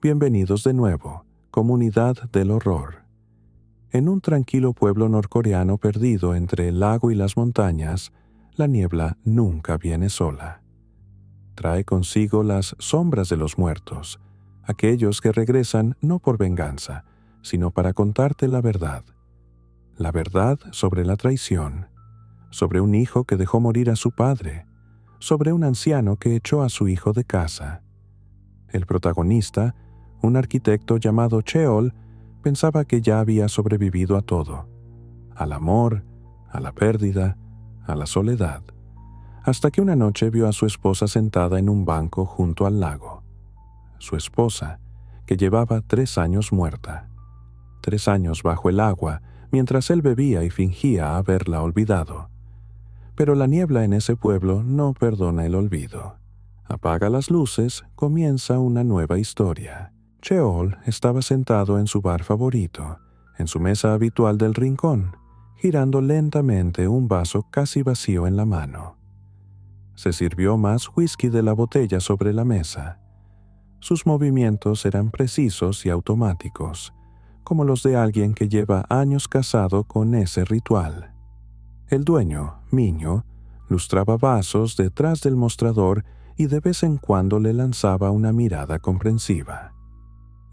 Bienvenidos de nuevo, comunidad del horror. En un tranquilo pueblo norcoreano perdido entre el lago y las montañas, la niebla nunca viene sola. Trae consigo las sombras de los muertos, aquellos que regresan no por venganza, sino para contarte la verdad. La verdad sobre la traición, sobre un hijo que dejó morir a su padre, sobre un anciano que echó a su hijo de casa. El protagonista, un arquitecto llamado Cheol, pensaba que ya había sobrevivido a todo, al amor, a la pérdida, a la soledad, hasta que una noche vio a su esposa sentada en un banco junto al lago. Su esposa, que llevaba 3 años muerta. 3 años bajo el agua, mientras él bebía y fingía haberla olvidado. Pero la niebla en ese pueblo no perdona el olvido. Apaga las luces, comienza una nueva historia. Cheol estaba sentado en su bar favorito, en su mesa habitual del rincón, girando lentamente un vaso casi vacío en la mano. Se sirvió más whisky de la botella sobre la mesa. Sus movimientos eran precisos y automáticos, como los de alguien que lleva años casado con ese ritual. El dueño, Miño, lustraba vasos detrás del mostrador y de vez en cuando le lanzaba una mirada comprensiva.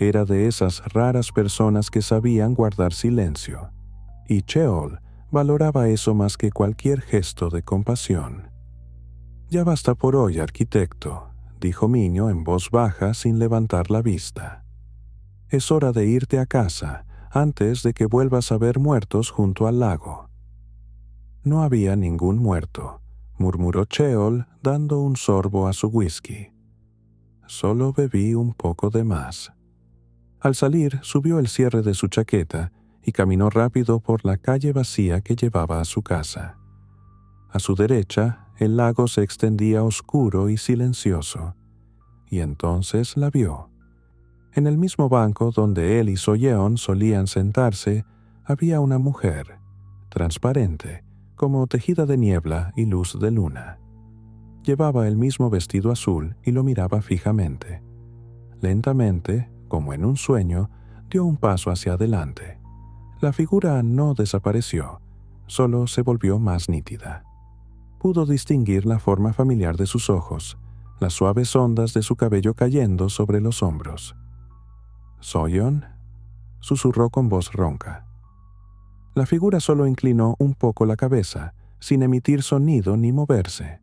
Era de esas raras personas que sabían guardar silencio, y Cheol valoraba eso más que cualquier gesto de compasión. «Ya basta por hoy, arquitecto», dijo Miño en voz baja sin levantar la vista. «Es hora de irte a casa, antes de que vuelvas a ver muertos junto al lago». «No había ningún muerto», murmuró Cheol dando un sorbo a su whisky. «Solo bebí un poco de más». Al salir, subió el cierre de su chaqueta y caminó rápido por la calle vacía que llevaba a su casa. A su derecha, el lago se extendía oscuro y silencioso, y entonces la vio. En el mismo banco donde él y So-yeon solían sentarse, había una mujer, transparente, como tejida de niebla y luz de luna. Llevaba el mismo vestido azul y lo miraba fijamente. Lentamente, como en un sueño, dio un paso hacia adelante. La figura no desapareció, solo se volvió más nítida. Pudo distinguir la forma familiar de sus ojos, las suaves ondas de su cabello cayendo sobre los hombros. «¿So-yeon?», susurró con voz ronca. La figura solo inclinó un poco la cabeza, sin emitir sonido ni moverse.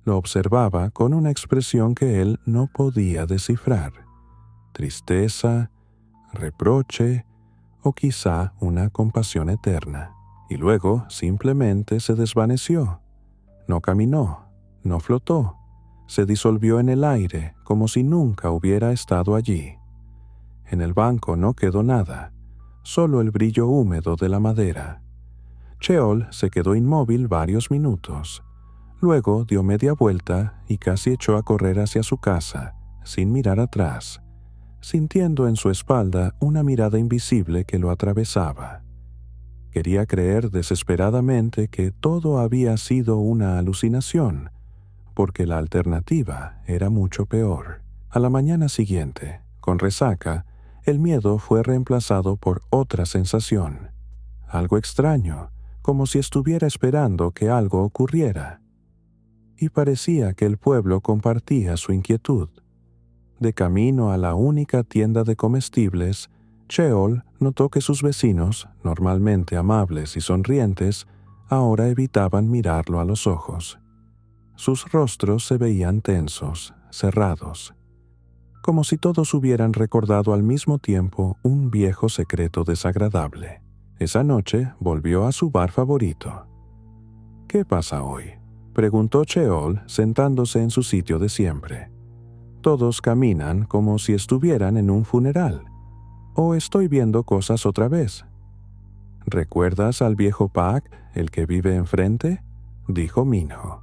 Lo observaba con una expresión que él no podía descifrar. Tristeza, reproche o quizá una compasión eterna. Y luego simplemente se desvaneció. No caminó, no flotó, se disolvió en el aire como si nunca hubiera estado allí. En el banco no quedó nada, solo el brillo húmedo de la madera. Cheol se quedó inmóvil varios minutos. Luego dio media vuelta y casi echó a correr hacia su casa, sin mirar atrás, sintiendo en su espalda una mirada invisible que lo atravesaba. Quería creer desesperadamente que todo había sido una alucinación, porque la alternativa era mucho peor. A la mañana siguiente, con resaca, el miedo fue reemplazado por otra sensación, algo extraño, como si estuviera esperando que algo ocurriera. Y parecía que el pueblo compartía su inquietud. De camino a la única tienda de comestibles, Cheol notó que sus vecinos, normalmente amables y sonrientes, ahora evitaban mirarlo a los ojos. Sus rostros se veían tensos, cerrados, como si todos hubieran recordado al mismo tiempo un viejo secreto desagradable. Esa noche volvió a su bar favorito. «¿Qué pasa hoy?», preguntó Cheol sentándose en su sitio de siempre. «Todos caminan como si estuvieran en un funeral. ¿O estoy viendo cosas otra vez?». «¿Recuerdas al viejo Pak, el que vive enfrente?», dijo Minho.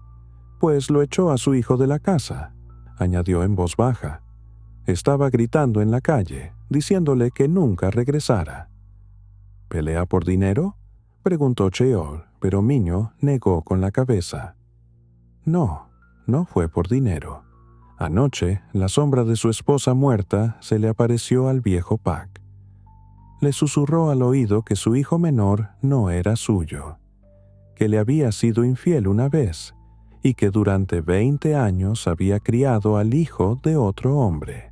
«Pues lo echó a su hijo de la casa», añadió en voz baja. «Estaba gritando en la calle, diciéndole que nunca regresara». «¿Pelea por dinero?», preguntó Cheol, pero Minho negó con la cabeza. «No, no fue por dinero. Anoche, la sombra de su esposa muerta se le apareció al viejo Pac. Le susurró al oído que su hijo menor no era suyo, que le había sido infiel una vez y que durante 20 años había criado al hijo de otro hombre.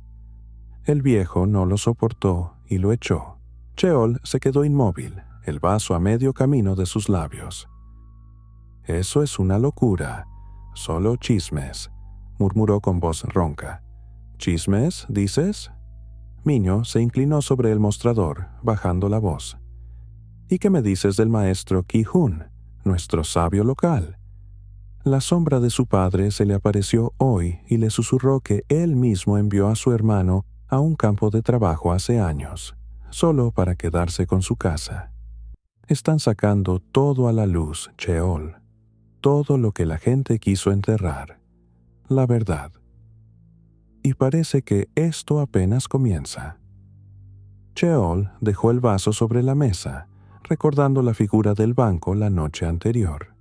El viejo no lo soportó y lo echó. Cheol se quedó inmóvil, el vaso a medio camino de sus labios. «Eso es una locura. Solo chismes», murmuró con voz ronca. «¿Chismes, dices?» Minho se inclinó sobre el mostrador, bajando la voz. «¿Y qué me dices del maestro Ki-Hun, nuestro sabio local?» La sombra de su padre se le apareció hoy y le susurró que él mismo envió a su hermano a un campo de trabajo hace años, solo para quedarse con su casa. Están sacando todo a la luz, Cheol. Todo lo que la gente quiso enterrar. La verdad. Y parece que esto apenas comienza. Cheol dejó el vaso sobre la mesa, recordando la figura del banco la noche anterior.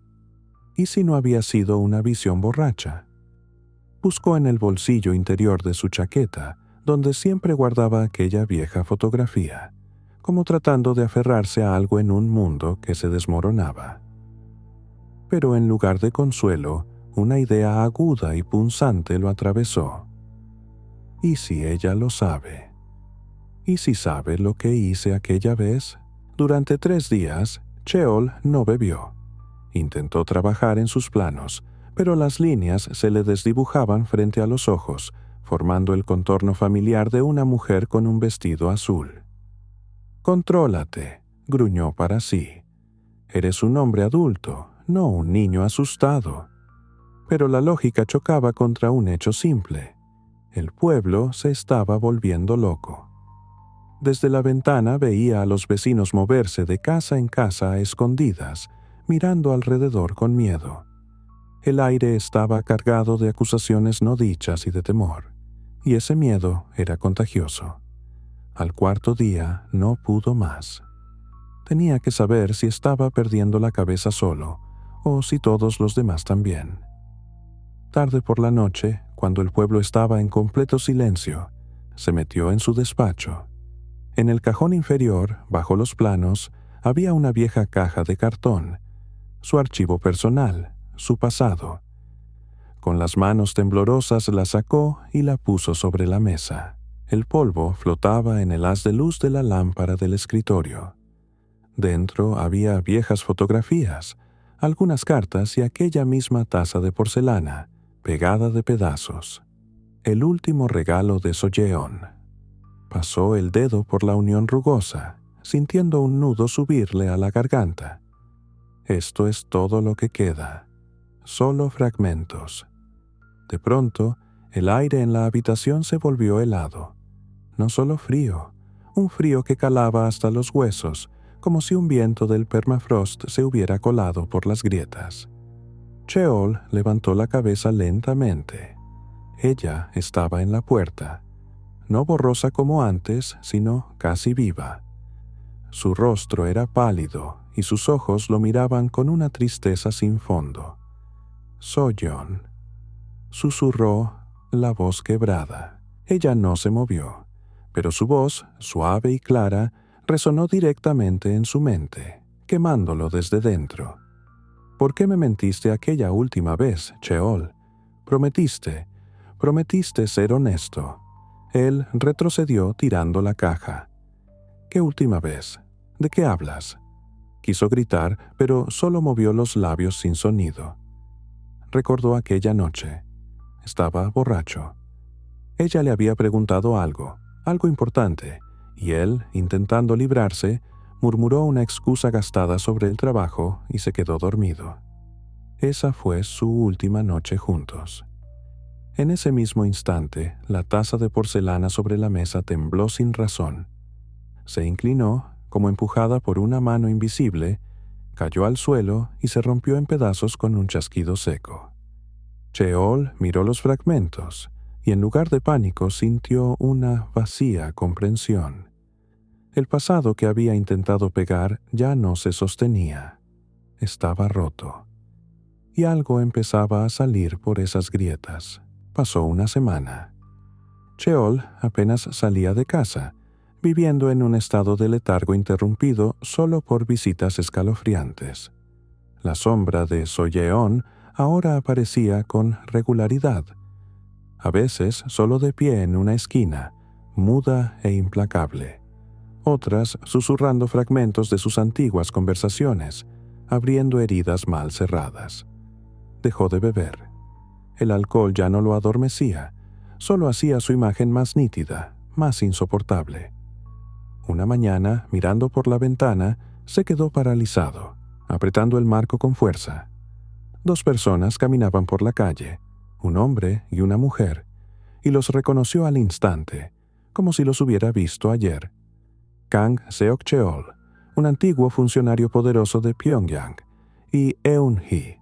¿Y si no había sido una visión borracha? Buscó en el bolsillo interior de su chaqueta, donde siempre guardaba aquella vieja fotografía, como tratando de aferrarse a algo en un mundo que se desmoronaba. Pero en lugar de consuelo, una idea aguda y punzante lo atravesó. ¿Y si ella lo sabe? ¿Y si sabe lo que hice aquella vez? Durante 3 días, Cheol no bebió. Intentó trabajar en sus planos, pero las líneas se le desdibujaban frente a los ojos, formando el contorno familiar de una mujer con un vestido azul. «Contrólate», gruñó para sí. «Eres un hombre adulto, no un niño asustado». Pero la lógica chocaba contra un hecho simple. El pueblo se estaba volviendo loco. Desde la ventana veía a los vecinos moverse de casa en casa a escondidas, mirando alrededor con miedo. El aire estaba cargado de acusaciones no dichas y de temor, y ese miedo era contagioso. Al 4.º día no pudo más. Tenía que saber si estaba perdiendo la cabeza solo, o si todos los demás también. Tarde por la noche, cuando el pueblo estaba en completo silencio, se metió en su despacho. En el cajón inferior, bajo los planos, había una vieja caja de cartón, su archivo personal, su pasado. Con las manos temblorosas la sacó y la puso sobre la mesa. El polvo flotaba en el haz de luz de la lámpara del escritorio. Dentro había viejas fotografías, algunas cartas y aquella misma taza de porcelana, pegada de pedazos. El último regalo de Solleón. Pasó el dedo por la unión rugosa, sintiendo un nudo subirle a la garganta. Esto es todo lo que queda. Solo fragmentos. De pronto, el aire en la habitación se volvió helado. No solo frío, un frío que calaba hasta los huesos, como si un viento del permafrost se hubiera colado por las grietas. Cheol levantó la cabeza lentamente. Ella estaba en la puerta, no borrosa como antes, sino casi viva. Su rostro era pálido y sus ojos lo miraban con una tristeza sin fondo. «Solleón», susurró la voz quebrada. Ella no se movió, pero su voz, suave y clara, resonó directamente en su mente, quemándolo desde dentro. «¿Por qué me mentiste aquella última vez, Cheol? Prometiste ser honesto». Él retrocedió tirando la caja. «¿Qué última vez? ¿De qué hablas?» Quiso gritar, pero solo movió los labios sin sonido. Recordó aquella noche. Estaba borracho. Ella le había preguntado algo importante, y él, intentando librarse, murmuró una excusa gastada sobre el trabajo y se quedó dormido. Esa fue su última noche juntos. En ese mismo instante, la taza de porcelana sobre la mesa tembló sin razón. Se inclinó, como empujada por una mano invisible, cayó al suelo y se rompió en pedazos con un chasquido seco. Cheol miró los fragmentos y en lugar de pánico sintió una vacía comprensión. El pasado que había intentado pegar ya no se sostenía. Estaba roto. Y algo empezaba a salir por esas grietas. Pasó una semana. Cheol apenas salía de casa, viviendo en un estado de letargo interrumpido solo por visitas escalofriantes. La sombra de Soyeon ahora aparecía con regularidad, a veces solo de pie en una esquina, muda e implacable, otras susurrando fragmentos de sus antiguas conversaciones, abriendo heridas mal cerradas. Dejó de beber. El alcohol ya no lo adormecía, solo hacía su imagen más nítida, más insoportable. Una mañana, mirando por la ventana, se quedó paralizado, apretando el marco con fuerza. 2 personas caminaban por la calle, un hombre y una mujer, y los reconoció al instante, como si los hubiera visto ayer. Kang Seok-cheol, un antiguo funcionario poderoso de Pyongyang, y Eun-hee.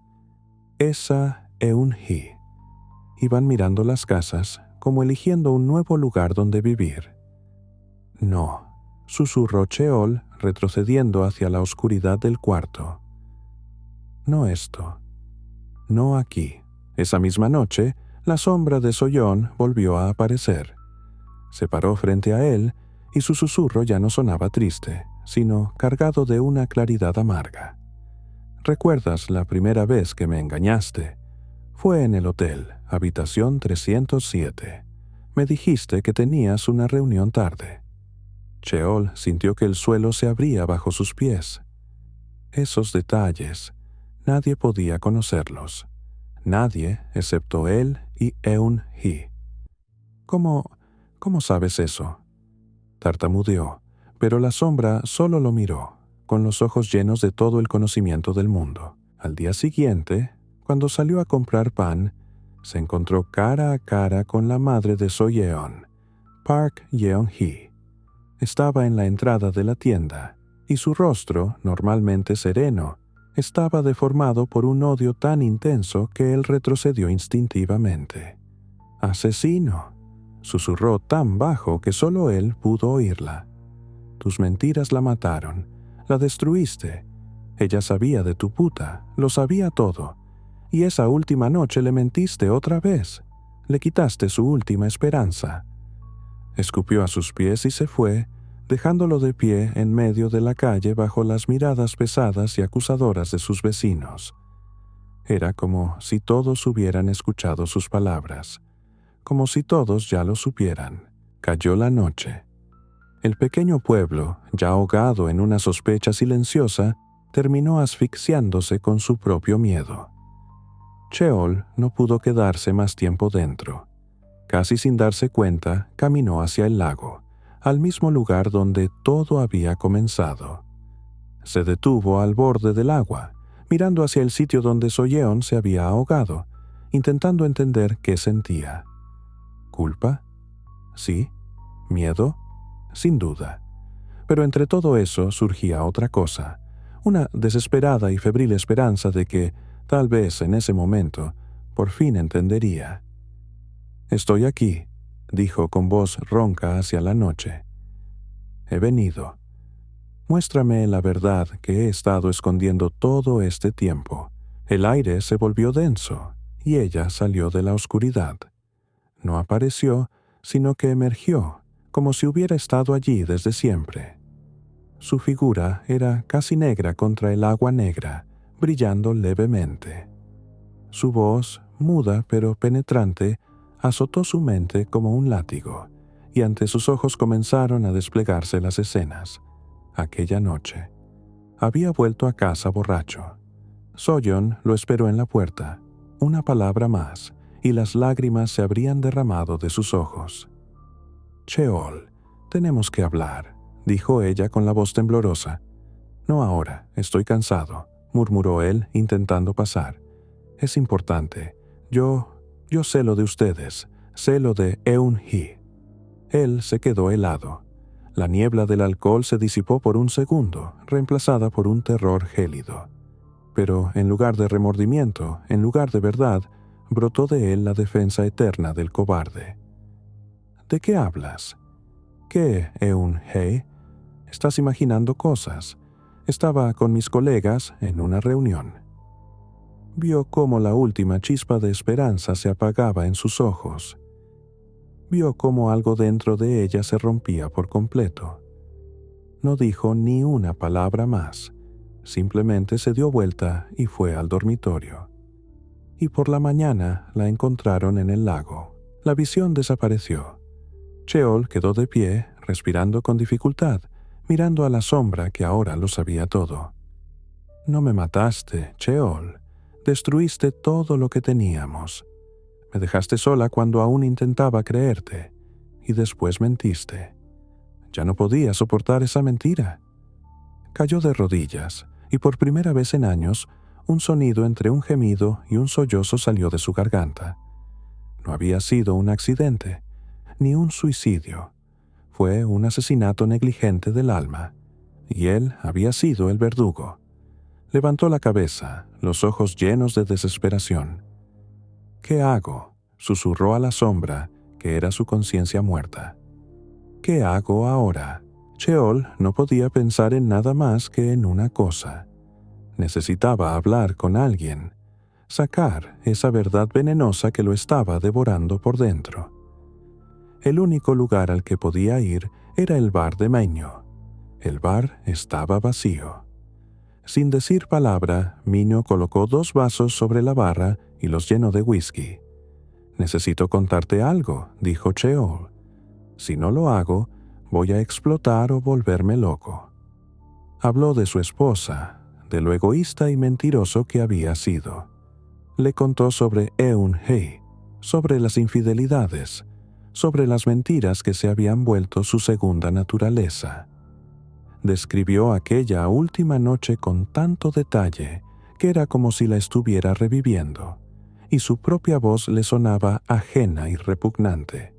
Esa Eun-hee. Iban mirando las casas, como eligiendo un nuevo lugar donde vivir. No, susurró Cheol, retrocediendo hacia la oscuridad del cuarto. No esto. No aquí. Esa misma noche, la sombra de Soyeon volvió a aparecer. Se paró frente a él, y su susurro ya no sonaba triste, sino cargado de una claridad amarga. ¿Recuerdas la primera vez que me engañaste? Fue en el hotel, habitación 307. Me dijiste que tenías una reunión tarde. Cheol sintió que el suelo se abría bajo sus pies. Esos detalles, nadie podía conocerlos. Nadie excepto él y Eun-hee. ¿Cómo sabes eso? Tartamudeó, pero la sombra solo lo miró, con los ojos llenos de todo el conocimiento del mundo. Al día siguiente, cuando salió a comprar pan, se encontró cara a cara con la madre de Soyeon, Park Yeon-hee. Estaba en la entrada de la tienda, y su rostro, normalmente sereno, estaba deformado por un odio tan intenso que él retrocedió instintivamente. «¡Asesino!», susurró tan bajo que solo él pudo oírla. «Tus mentiras la mataron, la destruiste. Ella sabía de tu puta, lo sabía todo. Y esa última noche le mentiste otra vez. Le quitaste su última esperanza». Escupió a sus pies y se fue, dejándolo de pie en medio de la calle bajo las miradas pesadas y acusadoras de sus vecinos. Era como si todos hubieran escuchado sus palabras, como si todos ya lo supieran. Cayó la noche. El pequeño pueblo, ya ahogado en una sospecha silenciosa, terminó asfixiándose con su propio miedo. Cheol no pudo quedarse más tiempo dentro. Casi sin darse cuenta, caminó hacia el lago, al mismo lugar donde todo había comenzado. Se detuvo al borde del agua, mirando hacia el sitio donde Soyeon se había ahogado, intentando entender qué sentía. ¿Culpa? Sí. ¿Miedo? Sin duda. Pero entre todo eso surgía otra cosa, una desesperada y febril esperanza de que, tal vez en ese momento, por fin entendería. «Estoy aquí», dijo con voz ronca hacia la noche. «He venido. Muéstrame la verdad que he estado escondiendo todo este tiempo». El aire se volvió denso, y ella salió de la oscuridad. No apareció, sino que emergió, como si hubiera estado allí desde siempre. Su figura era casi negra contra el agua negra, brillando levemente. Su voz, muda pero penetrante, azotó su mente como un látigo, y ante sus ojos comenzaron a desplegarse las escenas. Aquella noche. Había vuelto a casa borracho. Soyeon lo esperó en la puerta. Una palabra más, y las lágrimas se habrían derramado de sus ojos. «Cheol, tenemos que hablar», dijo ella con la voz temblorosa. «No ahora, estoy cansado», murmuró él intentando pasar. «Es importante. Yo sé lo de ustedes, sé lo de Eun-hee». Él se quedó helado. La niebla del alcohol se disipó por un segundo, reemplazada por un terror gélido. Pero en lugar de remordimiento, en lugar de verdad, brotó de él la defensa eterna del cobarde. «¿De qué hablas?» «¿Qué, Eun-hee? Estás imaginando cosas. Estaba con mis colegas en una reunión». Vio cómo la última chispa de esperanza se apagaba en sus ojos. Vio cómo algo dentro de ella se rompía por completo. No dijo ni una palabra más. Simplemente se dio vuelta y fue al dormitorio. Y por la mañana la encontraron en el lago. La visión desapareció. Cheol quedó de pie, respirando con dificultad, mirando a la sombra que ahora lo sabía todo. «No me mataste, Cheol. Destruiste todo lo que teníamos. Me dejaste sola cuando aún intentaba creerte, y después mentiste. Ya no podía soportar esa mentira». Cayó de rodillas, y por primera vez en años, un sonido entre un gemido y un sollozo salió de su garganta. No había sido un accidente, ni un suicidio. Fue un asesinato negligente del alma, y él había sido el verdugo. Levantó la cabeza, los ojos llenos de desesperación. «¿Qué hago?», susurró a la sombra, que era su conciencia muerta. «¿Qué hago ahora?». Cheol no podía pensar en nada más que en una cosa. Necesitaba hablar con alguien, sacar esa verdad venenosa que lo estaba devorando por dentro. El único lugar al que podía ir era el bar de Minho. El bar estaba vacío. Sin decir palabra, Minho colocó 2 vasos sobre la barra y los llenó de whisky. «Necesito contarte algo», dijo Cheol. «Si no lo hago, voy a explotar o volverme loco». Habló de su esposa, de lo egoísta y mentiroso que había sido. Le contó sobre Eun-hye, sobre las infidelidades, sobre las mentiras que se habían vuelto su segunda naturaleza. Describió aquella última noche con tanto detalle que era como si la estuviera reviviendo, y su propia voz le sonaba ajena y repugnante.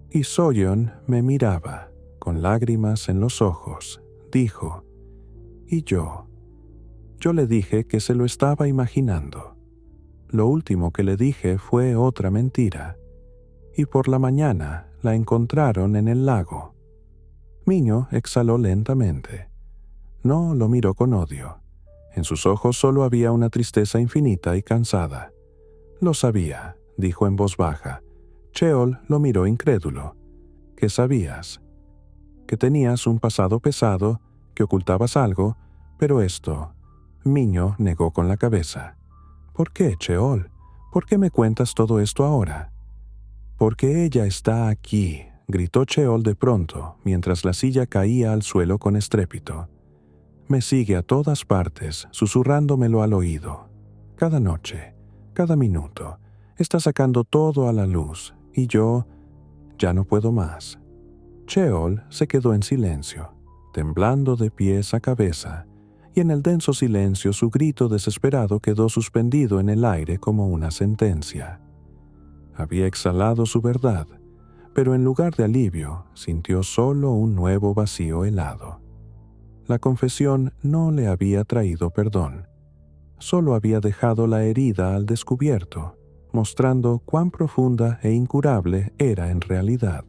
Y Soyeon me miraba, con lágrimas en los ojos. Dijo, «¿Y yo?». Yo le dije que se lo estaba imaginando. Lo último que le dije fue otra mentira. Y por la mañana la encontraron en el lago. Minho exhaló lentamente. No lo miró con odio. En sus ojos solo había una tristeza infinita y cansada. «Lo sabía», dijo en voz baja. Cheol lo miró incrédulo. «¿Qué sabías?». «Que tenías un pasado pesado, que ocultabas algo, pero esto…». Minho negó con la cabeza. «¿Por qué, Cheol? ¿Por qué me cuentas todo esto ahora?». «Porque ella está aquí», gritó Cheol de pronto, mientras la silla caía al suelo con estrépito. «Me sigue a todas partes, susurrándomelo al oído. Cada noche, cada minuto, está sacando todo a la luz, y yo ya no puedo más». Cheol se quedó en silencio, temblando de pies a cabeza, y en el denso silencio su grito desesperado quedó suspendido en el aire como una sentencia. Había exhalado su verdad, pero en lugar de alivio, sintió solo un nuevo vacío helado. La confesión no le había traído perdón, solo había dejado la herida al descubierto, mostrando cuán profunda e incurable era en realidad.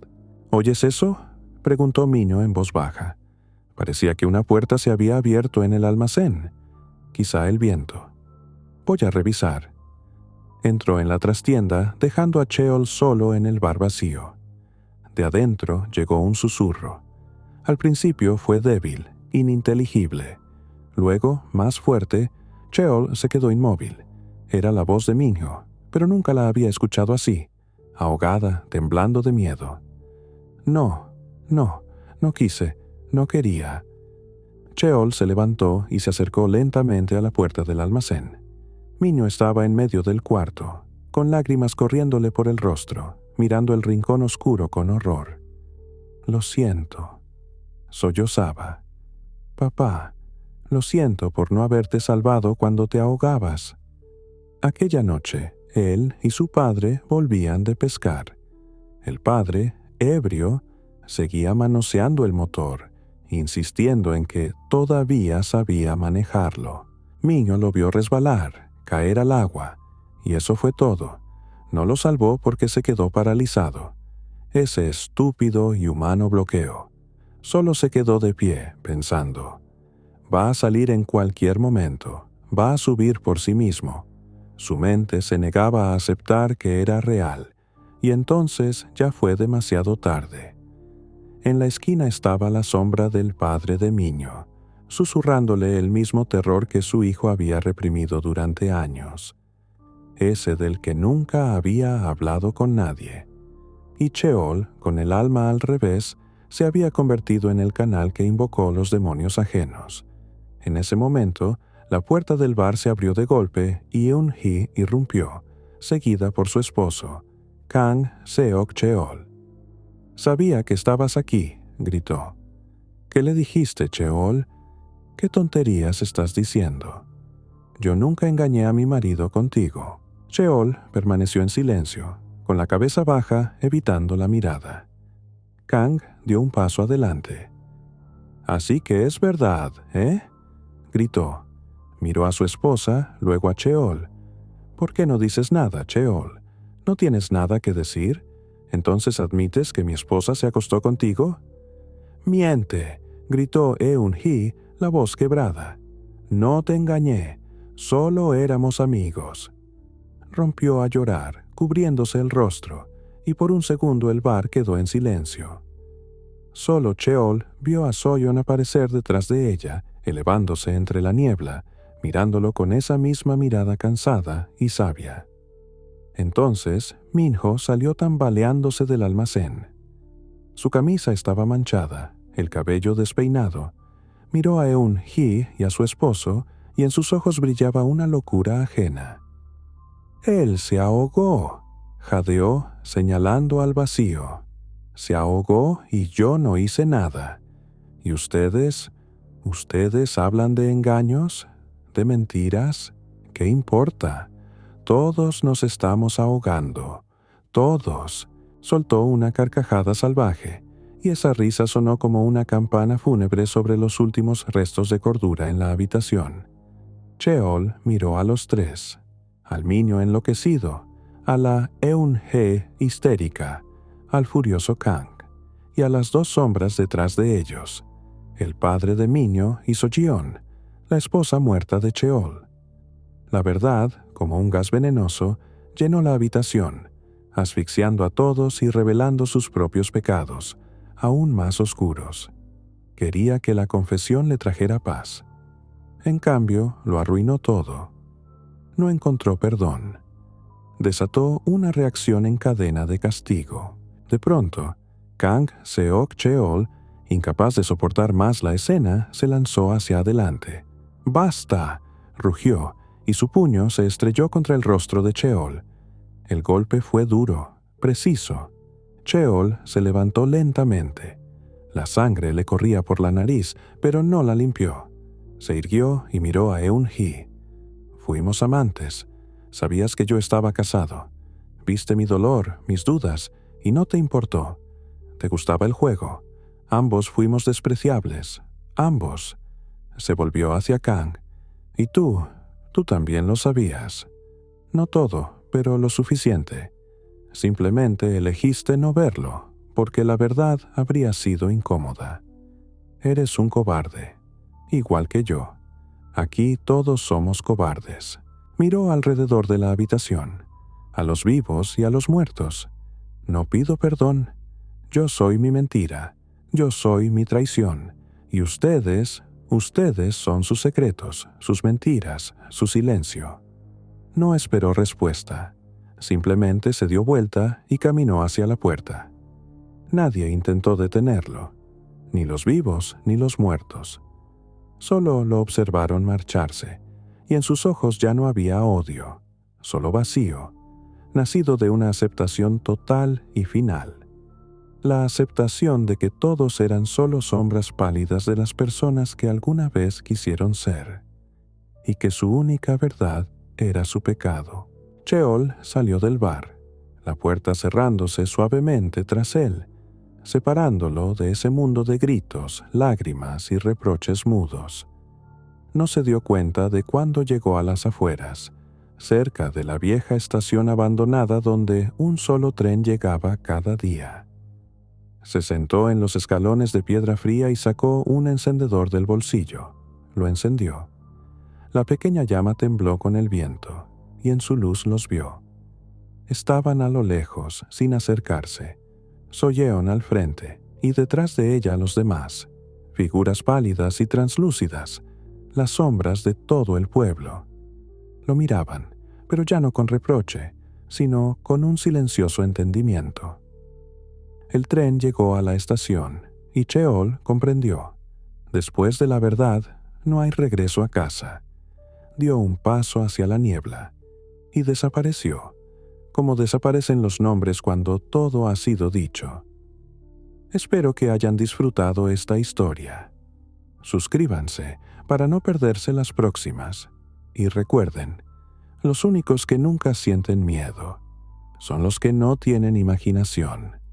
«¿Oyes eso?», preguntó Minho en voz baja. Parecía que una puerta se había abierto en el almacén. Quizá el viento. «Voy a revisar». Entró en la trastienda, dejando a Cheol solo en el bar vacío. De adentro llegó un susurro. Al principio fue débil, ininteligible. Luego, más fuerte, Cheol se quedó inmóvil. Era la voz de Minho, pero nunca la había escuchado así, ahogada, temblando de miedo. No quise, no quería». Cheol se levantó y se acercó lentamente a la puerta del almacén. Minho estaba en medio del cuarto, con lágrimas corriéndole por el rostro, mirando el rincón oscuro con horror. «Lo siento», sollozaba. «Papá, lo siento por no haberte salvado cuando te ahogabas». Aquella noche, él y su padre volvían de pescar. El padre, ebrio, seguía manoseando el motor, insistiendo en que todavía sabía manejarlo. Minho lo vio resbalar, caer al agua, y eso fue todo. No lo salvó porque se quedó paralizado. Ese estúpido y humano bloqueo. Solo se quedó de pie, pensando. Va a salir en cualquier momento, va a subir por sí mismo. Su mente se negaba a aceptar que era real, y entonces ya fue demasiado tarde. En la esquina estaba la sombra del padre de Minho, susurrándole el mismo terror que su hijo había reprimido durante años, ese del que nunca había hablado con nadie. Y Sheol, con el alma al revés, se había convertido en el canal que invocó los demonios ajenos. En ese momento, la puerta del bar se abrió de golpe y Eun-hee irrumpió, seguida por su esposo, Kang Seok-cheol. «Sabía que estabas aquí», gritó. «¿Qué le dijiste, Sheol? ¿Qué tonterías estás diciendo? Yo nunca engañé a mi marido contigo». Sheol permaneció en silencio, con la cabeza baja, evitando la mirada. Kang dio un paso adelante. «Así que es verdad, ¿eh?», gritó. Miró a su esposa, luego a Sheol. «¿Por qué no dices nada, Sheol? ¿No tienes nada que decir? ¿Entonces admites que mi esposa se acostó contigo?» «Miente», gritó Eun-hee, la voz quebrada. «No te engañé, solo éramos amigos». Rompió a llorar, cubriéndose el rostro, y por un segundo el bar quedó en silencio. Solo Sheol vio a Soyeon aparecer detrás de ella, elevándose entre la niebla, mirándolo con esa misma mirada cansada y sabia. Entonces, Minho salió tambaleándose del almacén. Su camisa estaba manchada, el cabello despeinado. Miró a Eun-hee y a su esposo, y en sus ojos brillaba una locura ajena. «Él se ahogó», jadeó, señalando al vacío. «Se ahogó y yo no hice nada. ¿Y ustedes hablan de engaños? ¿De mentiras? ¿Qué importa? Todos nos estamos ahogando. Todos». Soltó una carcajada salvaje, y esa risa sonó como una campana fúnebre sobre los últimos restos de cordura en la habitación. Sheol miró a los tres, al Minho enloquecido, a la Eun-hee histérica, al furioso Kang, y a las dos sombras detrás de ellos, el padre de Minho y So-yeon, la esposa muerta de Sheol. La verdad, como un gas venenoso, llenó la habitación, asfixiando a todos y revelando sus propios pecados, aún más oscuros. Quería que la confesión le trajera paz. En cambio, lo arruinó todo. No encontró perdón. Desató una reacción en cadena de castigo. De pronto, Kang Seok-cheol, incapaz de soportar más la escena, se lanzó hacia adelante. «¡Basta!», rugió, y su puño se estrelló contra el rostro de Sheol. El golpe fue duro, preciso. Sheol se levantó lentamente. La sangre le corría por la nariz, pero no la limpió. Se irguió y miró a Eun-hee. «Fuimos amantes. Sabías que yo estaba casado. Viste mi dolor, mis dudas, y no te importó. Te gustaba el juego. Ambos fuimos despreciables. Ambos». Se volvió hacia Kang. «Y tú también lo sabías. No todo, pero lo suficiente. Simplemente elegiste no verlo, porque la verdad habría sido incómoda. Eres un cobarde, igual que yo. Aquí todos somos cobardes». Miró alrededor de la habitación, a los vivos y a los muertos. «No pido perdón. Yo soy mi mentira. Yo soy mi traición. Y ustedes son sus secretos, sus mentiras, su silencio». No esperó respuesta. Simplemente se dio vuelta y caminó hacia la puerta. Nadie intentó detenerlo, ni los vivos ni los muertos. Solo lo observaron marcharse, y en sus ojos ya no había odio, solo vacío, nacido de una aceptación total y final. La aceptación de que todos eran solo sombras pálidas de las personas que alguna vez quisieron ser, y que su única verdad era su pecado. Sheol salió del bar, la puerta cerrándose suavemente tras él, separándolo de ese mundo de gritos, lágrimas y reproches mudos. No se dio cuenta de cuándo llegó a las afueras, cerca de la vieja estación abandonada donde un solo tren llegaba cada día. Se sentó en los escalones de piedra fría y sacó un encendedor del bolsillo. Lo encendió. La pequeña llama tembló con el viento, y en su luz los vio. Estaban a lo lejos, sin acercarse. Soyeon al frente, y detrás de ella los demás, figuras pálidas y translúcidas, las sombras de todo el pueblo. Lo miraban, pero ya no con reproche, sino con un silencioso entendimiento. El tren llegó a la estación, y Cheol comprendió. Después de la verdad, no hay regreso a casa. Dio un paso hacia la niebla, y desapareció, como desaparecen los nombres cuando todo ha sido dicho. Espero que hayan disfrutado esta historia. Suscríbanse para no perderse las próximas. Y recuerden, los únicos que nunca sienten miedo son los que no tienen imaginación.